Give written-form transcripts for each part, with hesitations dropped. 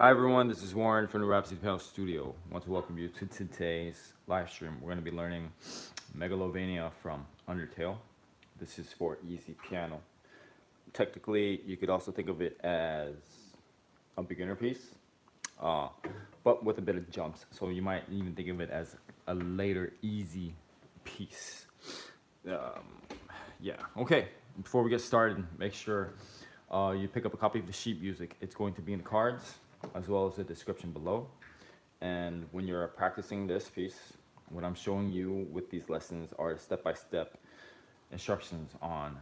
Hi everyone, this is Warren from the Rhapsody Piano Studio. I want to welcome you to today's live stream. We're going to be learning Megalovania from Undertale. This is for easy piano. Technically, you could also think of it as a beginner piece, uh, but with a bit of jumps. So you might even think of it as a later easy piece. Um, yeah, okay. Before we get started, make sure you pick up a copy of the sheet music. It's going to be in the cards as well as the description below. And when you're practicing this piece, what I'm showing you with these lessons are step-by-step instructions on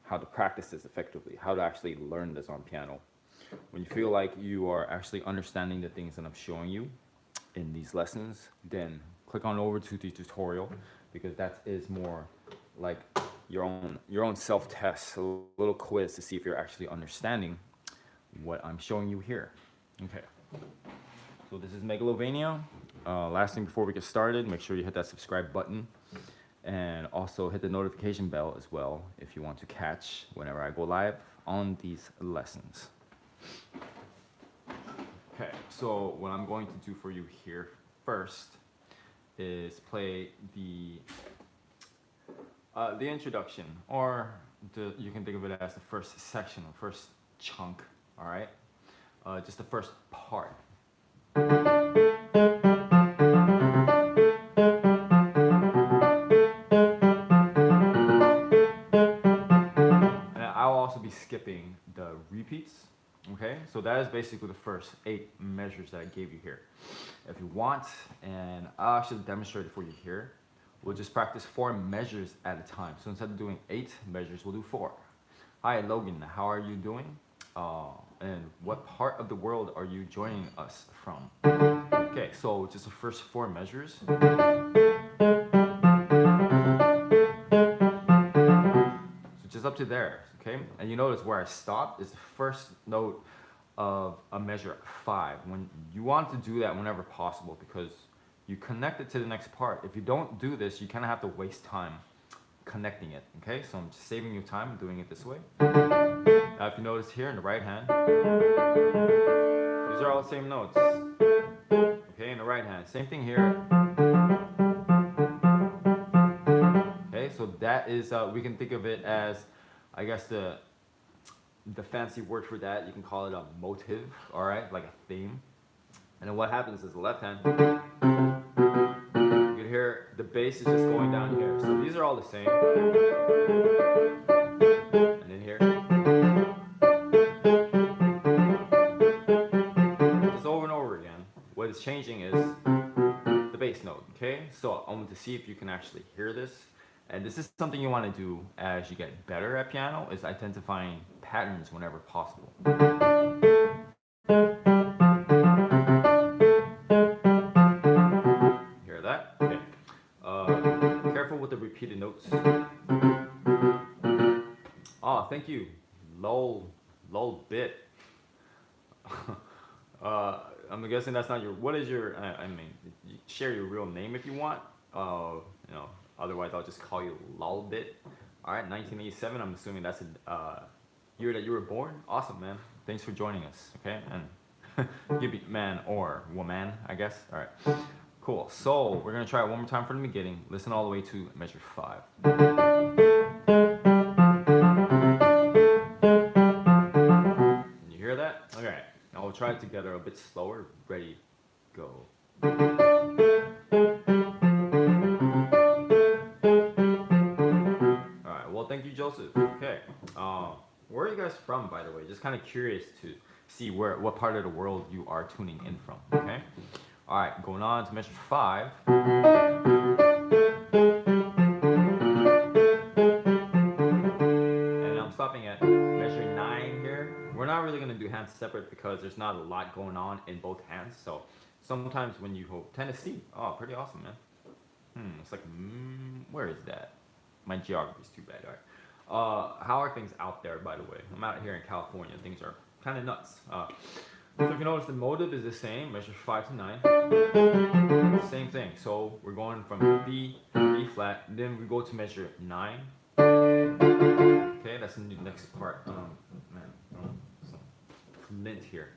how to practice this effectively, how to actually learn this on piano. When you feel like you are actually understanding the things that I'm showing you in these lessons, then click on over to the tutorial because that is more like your own self-test, a little quiz to see if you're actually understanding what I'm showing you here. Okay. So this is Megalovania. Last thing before we get started, make sure you hit that subscribe button and also hit the notification bell as well if you want to catch whenever I go live on these lessons. Okay, so what I'm going to do for you here first is play the introduction, or you can think of it as the first section, the first chunk. All right, just the first part. And I'll also be skipping the repeats. Okay, so that is basically the first 8 measures that I gave you here. If you want, and I'll actually demonstrate it for you here, we'll just practice 4 measures at a time. So instead of doing 8 measures, we'll do 4. Hi Logan, how are you doing? And what part of the world are you joining us from? Okay, so just the first 4 measures. So just up to there, okay? And you notice where I stopped is the first note of a measure 5. When you want to do that whenever possible because you connect it to the next part. If you don't do this, you kind of have to waste time connecting it, okay? So I'm just saving you time doing it this way. Now if you notice here in the right hand, these are all the same notes. Okay, in the right hand. Same thing here. Okay, so that is, we can think of it as, I guess the fancy word for that, you can call it a motive, all right, like a theme. And then what happens is the left hand, you can hear the bass is just going down here. So these are all the same. And then here. Just over and over again. What is changing is the bass note, okay? So I want to see if you can actually hear this. And this is something you want to do as you get better at piano, is identifying patterns whenever possible. Hear that? Okay. Careful with the repeated notes. Oh, thank you. Lol bit. I'm guessing that's not your. What is your? I mean, share your real name if you want. You know. Otherwise, I'll just call you Lolbit. All right, 1987. I'm assuming that's a year that you were born. Awesome, man. Thanks for joining us. Okay, and you be man or woman, I guess. All right, cool. So we're gonna try it one more time from the beginning. Listen all the way to measure 5. Can you hear that? Okay. Now we'll try it together a bit slower. Ready, go. Alright, well, thank you, Joseph. Okay. Where are you guys from, by the way? Just kind of curious to see what part of the world you are tuning in from. Okay. Alright, going on to measure 5. And I'm stopping at measure 9 here. We're not really going to do hands separate because there's not a lot going on in both hands. So sometimes when you hold Tennessee, oh, pretty awesome, man. It's like, where is that? My geography's too bad. All right. How are things out there, by the way? I'm out here in California. Things are kind of nuts. So if you notice, the motive is the same. Measure 5 to 9. Same thing. So we're going from B, B flat. Then we go to measure 9. Okay, that's the next part. Man, some flint here.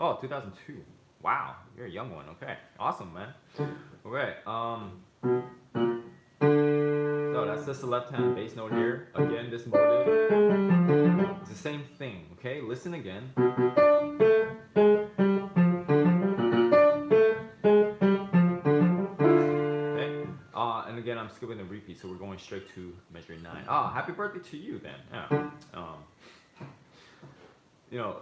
Oh, 2002. Wow, you're a young one. Okay, awesome, man. Okay, so that's just the left hand bass note here. Again, this motive. It's the same thing. Okay, listen again. Okay, and again, I'm skipping the repeat, so we're going straight to measure 9. Ah, happy birthday to you then. Yeah. You know,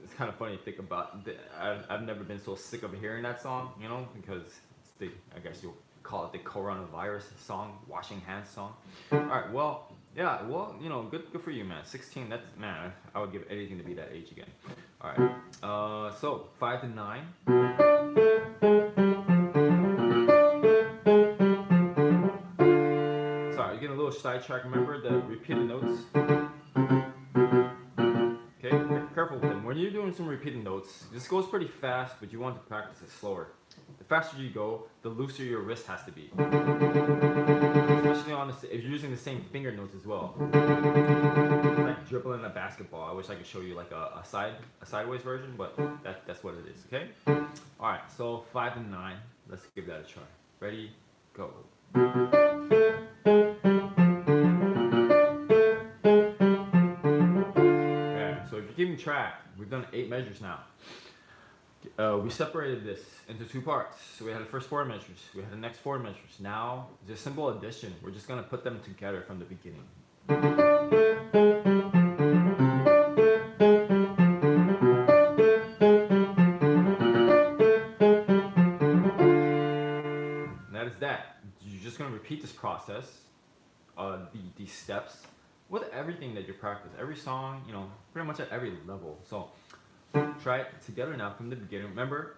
it's kind of funny to think about. I've never been so sick of hearing that song, you know, because it's the, I guess you'll call it the coronavirus song, washing hands song. All right, well, yeah, well, you know, good for you, man. 16, that's, man, I would give anything to be that age again. All right, so 5 to 9. Sorry, you're getting a little sidetracked. Remember the repeated notes? Okay, careful with them. When you're doing some repeated notes, this goes pretty fast, but you want to practice it slower. The faster you go, the looser your wrist has to be. Especially on if you're using the same finger notes as well. It's like dribbling a basketball. I wish I could show you like a sideways version, but that's what it is. Okay. All right. So 5 and 9. Let's give that a try. Ready? Go. Okay. So if you're keeping track, we've done 8 measures now. We separated this into 2 parts. So we had the first 4 measures. We had the next 4 measures. Now, just simple addition. We're just going to put them together from the beginning. And that is that. You're just going to repeat this process, these steps, with everything that you practice. Every song, you know, pretty much at every level. So try it together now from the beginning. Remember,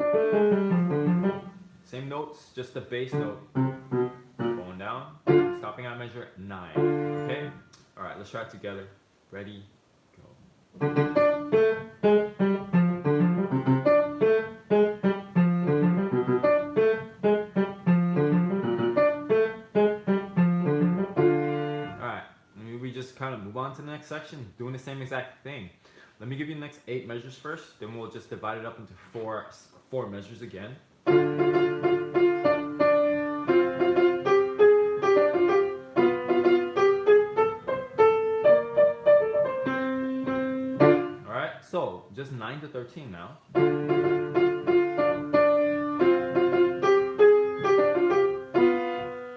same notes, just the bass note. Going down, stopping at measure 9. Okay? Alright, let's try it together. Ready, go. Alright, we just kind of move on to the next section, doing the same exact thing. Let me give you the next 8 measures first, then we'll just divide it up into four measures again. Alright, so just 9 to 13 now.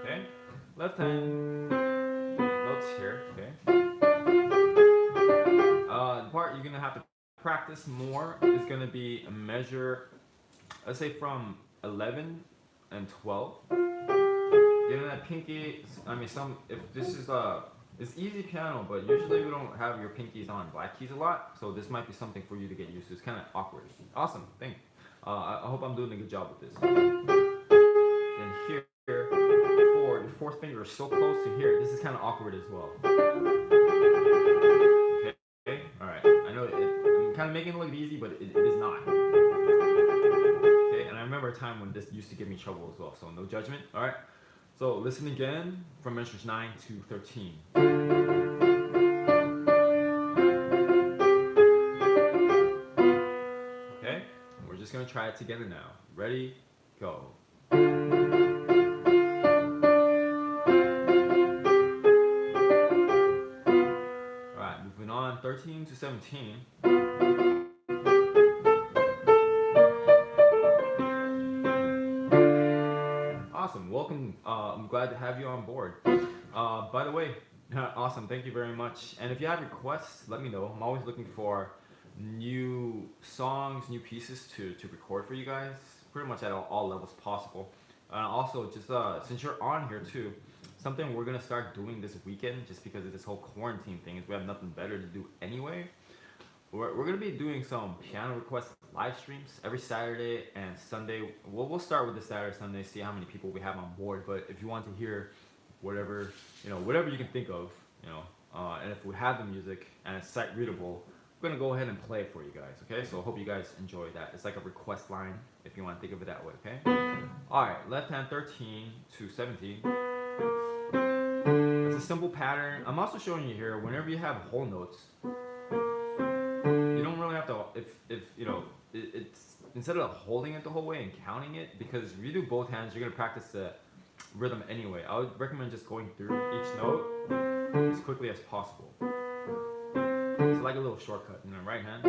Okay, left hand notes here, okay. The part you're gonna have to practice more is gonna be a measure, let's say from 11 and 12. Getting that pinky, I mean, if this is it's easy piano, but usually we don't have your pinkies on black keys a lot, so this might be something for you to get used to. It's kind of awkward. Awesome, thank you. I hope I'm doing a good job with this. And here, your 4th finger is so close to here, this is kind of awkward as well. Okay, alright. I know I'm kind of making it look easy, but it is not. Okay, and I remember a time when this used to give me trouble as well, so no judgment, alright? So listen again from measures 9 to 13. Okay, we're just gonna try it together now. Ready, go. Alright, moving on, 13 to 17. Awesome, welcome. I'm glad to have you on board. By the way, awesome, thank you very much. And if you have requests, let me know. I'm always looking for new songs, new pieces to record for you guys, pretty much at all levels possible. Also, just since you're on here too, something we're gonna start doing this weekend, just because of this whole quarantine thing, is we have nothing better to do anyway. We're gonna be doing some piano request live streams every Saturday and Sunday. We'll start with the Saturday, Sunday, see how many people we have on board. But if you want to hear whatever you can think of, and if we have the music and it's sight readable, we're gonna go ahead and play it for you guys. Okay, so I hope you guys enjoy that. It's like a request line if you want to think of it that way. Okay. All right, left hand 13 to 17. It's a simple pattern. I'm also showing you here. Whenever you have whole notes, you don't really have to. If instead of holding it the whole way and counting it, because if you do both hands, you're gonna practice the rhythm anyway. I would recommend just going through each note as quickly as possible. It's like a little shortcut in the right hand.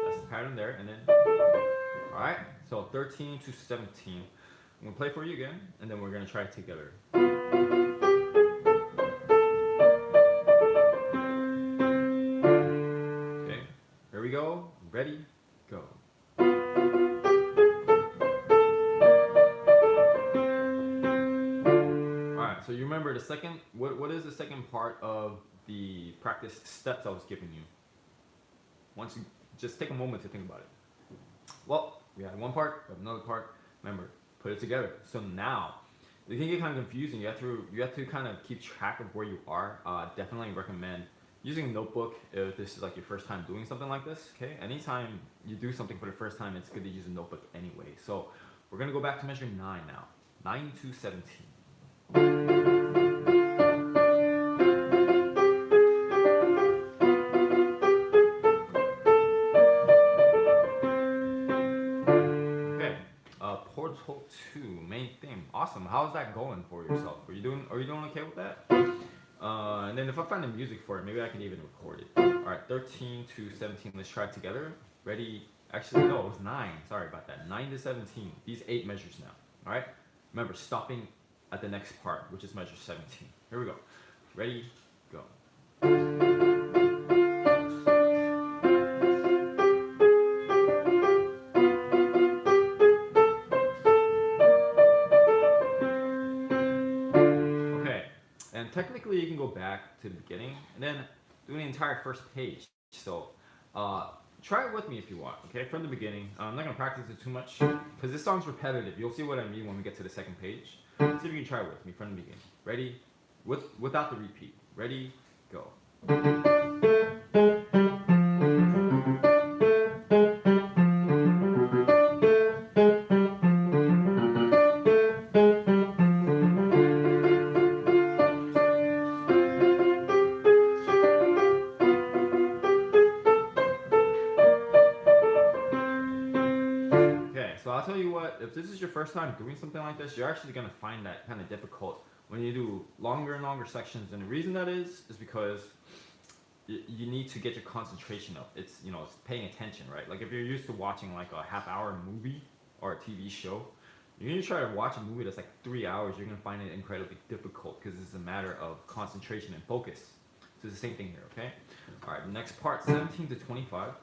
That's the pattern there, and then, all right. So 13 to 17. I'm gonna play for you again, and then we're gonna try it together. Okay, here we go. Ready, go. Alright, so you remember the second, what is the second part of the practice steps I was giving you? Once you just take a moment to think about it. Well, we had one part, we have another part. Remember, put it together. So now, it can get kind of confusing. You have to kind of keep track of where you are. Definitely recommend using a notebook if this is like your first time doing something like this. Okay, anytime you do something for the first time, it's good to use a notebook anyway. So we're gonna go back to measure 9 now. 9 to 17. Portal 2, main theme. Awesome. How's that going for yourself? Are you doing okay with that? And then if I find the music for it, maybe I can even record it. Alright, 13 to 17. Let's try it together. Ready? Actually, no, it was 9. Sorry about that. 9 to 17. These 8 measures now. Alright? Remember, stopping at the next part, which is measure 17. Here we go. Ready? Go. Technically, you can go back to the beginning and then do the entire first page. So try it with me if you want, okay? From the beginning. I'm not going to practice it too much because this song's repetitive. You'll see what I mean when we get to the second page. See if you can try it with me from the beginning. Ready? Without the repeat. Ready? Go. I'll tell you what, if this is your first time doing something like this, you're actually going to find that kind of difficult when you do longer and longer sections. And the reason that is because you need to get your concentration up. It's, it's paying attention, right? Like if you're used to watching like a half-hour movie or a TV show, you're going to try to watch a movie that's like 3 hours, you're going to find it incredibly difficult because it's a matter of concentration and focus. So it's the same thing here, okay? All right, next part, 17 to 25.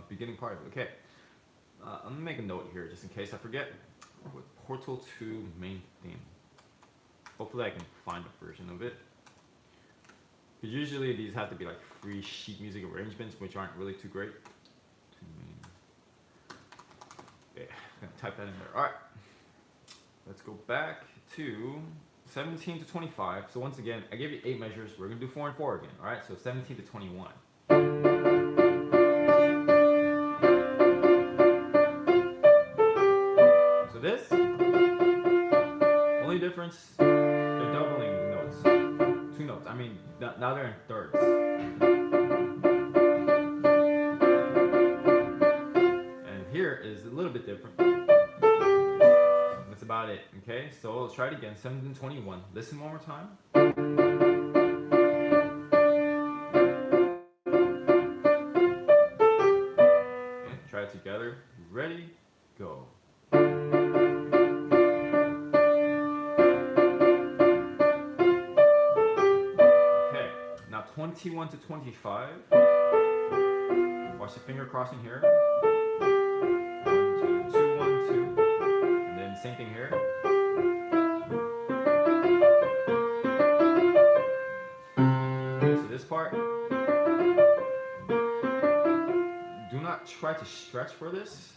Beginning part of it. Okay, I'm gonna make a note here just in case I forget. With Portal 2 main theme. Hopefully I can find a version of it. Because usually these have to be like free sheet music arrangements, which aren't really too great. Okay, I'm gonna type that in there. All right, let's go back to 17 to 25. So once again, I gave you 8 measures. We're gonna do 4 and 4 again. All right, so 17 to 21. This, only difference, they're doubling the notes. 2 notes. I mean, now they're in thirds. And here is a little bit different. That's about it, okay? So let's try it again, 17 to 21. Listen one more time. Okay, try it together. Ready, go. 21 to 25. Watch the finger crossing here. 1, 2, 2, 1, 2. And then same thing here. Okay, so this part. Do not try to stretch for this.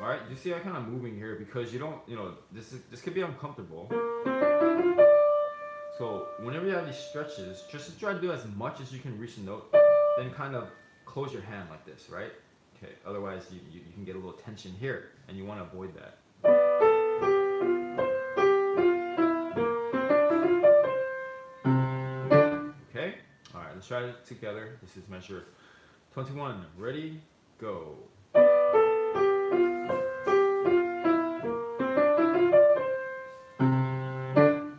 Alright, you see I'm kind of moving here because you don't, this could be uncomfortable. So whenever you have these stretches, just try to do as much as you can reach the note, then kind of close your hand like this, right? Okay, otherwise you can get a little tension here, and you want to avoid that. Okay, all right, let's try it together. This is measure 21. Ready, go.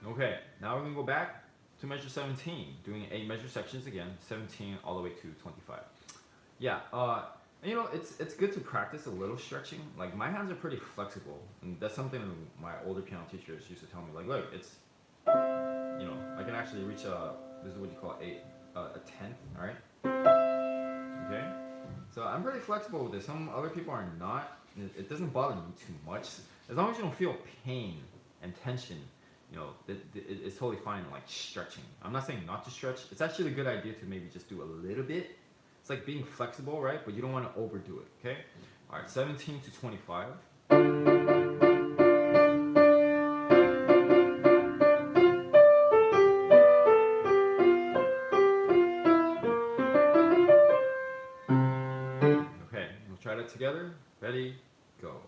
Okay, now we're gonna go back to measure 17, doing 8 measure sections again, 17 all the way to 25. Yeah, you know, it's good to practice a little stretching. Like my hands are pretty flexible, and that's something my older piano teachers used to tell me. Like, look, it's, you know, I can actually reach this is what you call a tenth, all right? Okay, so I'm pretty flexible with this. Some other people are not. It doesn't bother me too much as long as you don't feel pain and tension. You know, it's totally fine like stretching. I'm not saying not to stretch. It's actually a good idea to maybe just do a little bit. It's like being flexible, right? But you don't want to overdo it, okay? All right, 17 to 25. Okay, we'll try that together. Ready, go.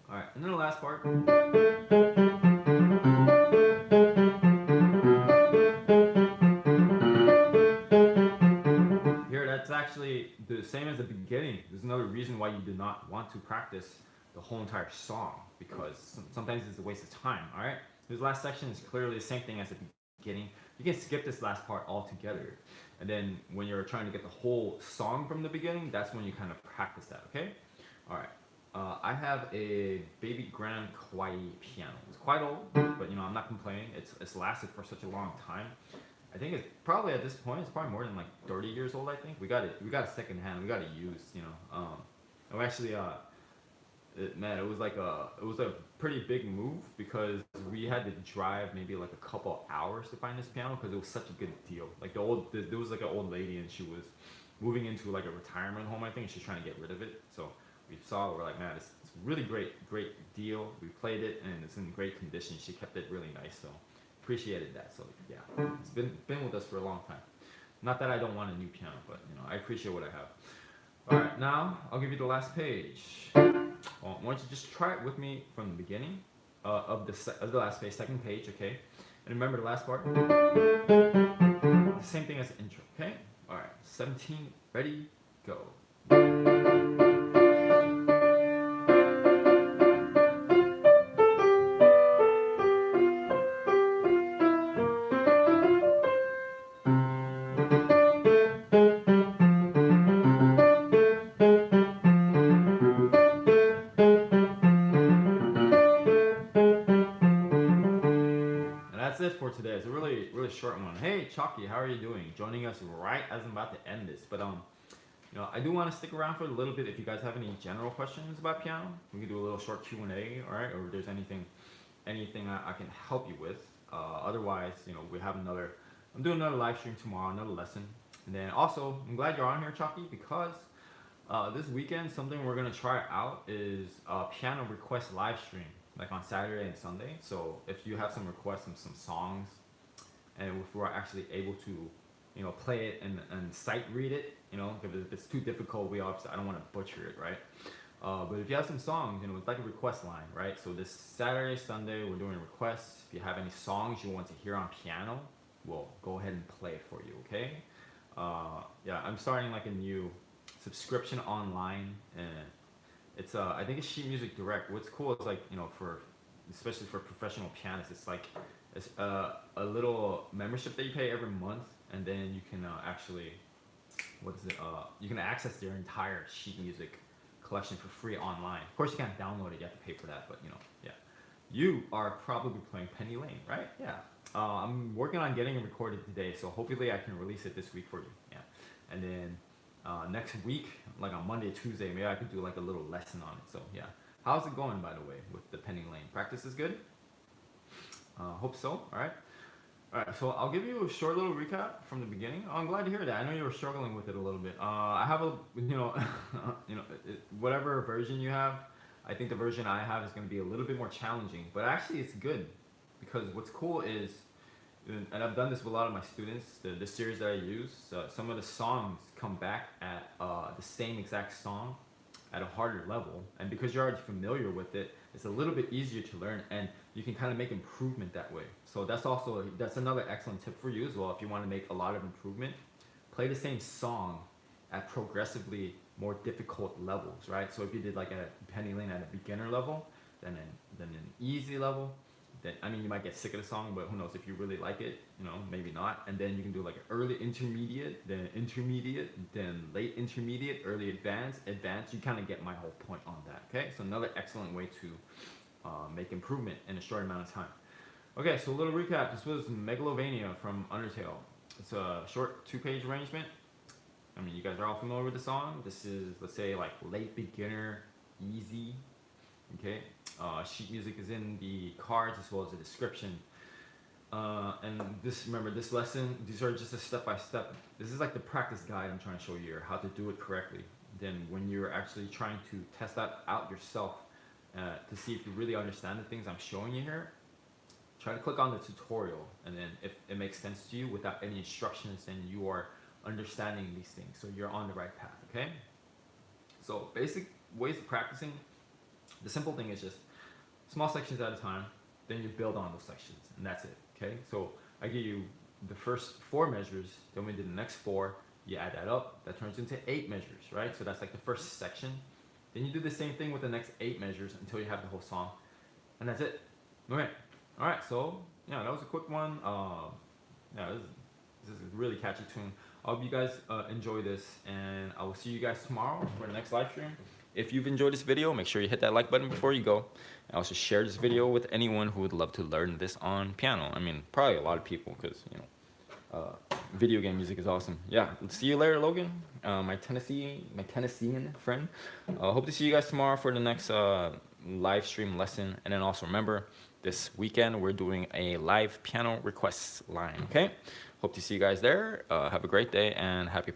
All right, and then the last part. Here, that's actually the same as the beginning. There's another reason why you do not want to practice the whole entire song, because sometimes it's a waste of time, all right? This last section is clearly the same thing as the beginning. You can skip this last part altogether. And then when you're trying to get the whole song from the beginning, that's when you kind of practice that, okay? All right. I have a baby grand Kauai piano. It's quite old, but you know, I'm not complaining. It's lasted for such a long time. I think it's probably at this point, it's probably more than like 30 years old. I think we got a second hand. We got it used, you know. And we actually, man, it was a pretty big move because we had to drive maybe like a couple hours to find this piano because it was such a good deal. Like there was like an old lady and she was moving into like a retirement home. I think she's trying to get rid of it. So we saw it. We're like, man, it's really great deal. We played it and it's in great condition. She kept it really nice. So appreciated that. So yeah, it's been with us for a long time. Not that I don't want a new piano, but you know, I appreciate what I have. All right, now I'll give you the last page. Well, why don't you just try it with me from the beginning of the last page, second page, okay? And remember the last part, the same thing as the intro, okay? All right, 17, ready, go. That's it for today. It's a really short one. Hey Chalky, how are you doing? Joining us right as I'm about to end this. But you know, I do want to stick around for a little bit if you guys have any general questions about piano. We can do a little short Q&A, all right? Or if there's anything I can help you with. Otherwise, you know, I'm doing another live stream tomorrow, another lesson. And then also, I'm glad you're on here, Chalky, because this weekend, something we're gonna try out is a piano request live stream, like on Saturday and Sunday. So if you have some requests, some songs, and if we're actually able to, you know, play it and sight read it, you know, if it's too difficult, I don't want to butcher it, right? But if you have some songs, you know, it's like a request line, right? So this Saturday, Sunday, we're doing requests. If you have any songs you want to hear on piano, we'll go ahead and play it for you, okay? Yeah, I'm starting like a new subscription online, and it's I think it's Sheet Music Direct. What's cool is like, you know, especially for professional pianists, it's a little membership that you pay every month, and then you can actually, you can access their entire sheet music collection for free online. Of course, you can't download it; you have to pay for that. But you know, yeah, you are probably playing Penny Lane, right? Yeah. I'm working on getting it recorded today, so hopefully I can release it this week for you. Yeah, and then next week, like on Monday, Tuesday, maybe I could do like a little lesson on it. So yeah, how's it going, by the way, with the Penny Lane? Practice is good. Hope so. All right. All right. So I'll give you a short little recap from the beginning. I'm glad to hear that. I know you were struggling with it a little bit. I have a, you know, whatever version you have. I think the version I have is going to be a little bit more challenging, but actually it's good because what's cool is, and I've done this with a lot of my students, the series that I use, some of the songs come back at the same exact song at a harder level, and because you're already familiar with it, it's a little bit easier to learn, and you can kind of make improvement that way. So that's another excellent tip for you as well. If you want to make a lot of improvement, play the same song at progressively more difficult levels, right? So if you did like a Penny Lane at a beginner level, then an easy level, then I mean you might get sick of the song, but who knows, if you really like it, maybe not. And then you can do like an early intermediate, then intermediate, then late intermediate, early advanced. You kind of get my whole point on that. Okay, so another excellent way to make improvement in a short amount of time. Okay, so a little recap. This was Megalovania from Undertale. It's a short 2-page arrangement. I mean, you guys are all familiar with the song. This is, let's say, like late beginner, easy. Okay, sheet music is in the cards as well as the description. And remember, this lesson, these are just a step-by-step. This is like the practice guide I'm trying to show you, how to do it correctly. Then when you're actually trying to test that out yourself to see if you really understand the things I'm showing you here, try to click on the tutorial, and then if it makes sense to you without any instructions, then you are understanding these things, so you're on the right path. Okay, so basic ways of practicing. The simple thing is just small sections at a time, then you build on those sections, and that's it. Okay, so I give you the first 4 measures, then we do the next 4, you add that up, that turns into 8 measures, right? So that's like the first section. Then you do the same thing with the next 8 measures until you have the whole song, and that's it. Okay, all right, so yeah, that was a quick one. Yeah, this is a really catchy tune. I hope you guys enjoy this, and I will see you guys tomorrow for the next live stream. If you've enjoyed this video, make sure you hit that like button before you go. And also share this video with anyone who would love to learn this on piano. I mean, probably a lot of people, because, video game music is awesome. Yeah, see you later, Logan, my Tennessean friend. Hope to see you guys tomorrow for the next live stream lesson. And then also remember, this weekend we're doing a live piano requests line, okay? Hope to see you guys there. Have a great day and happy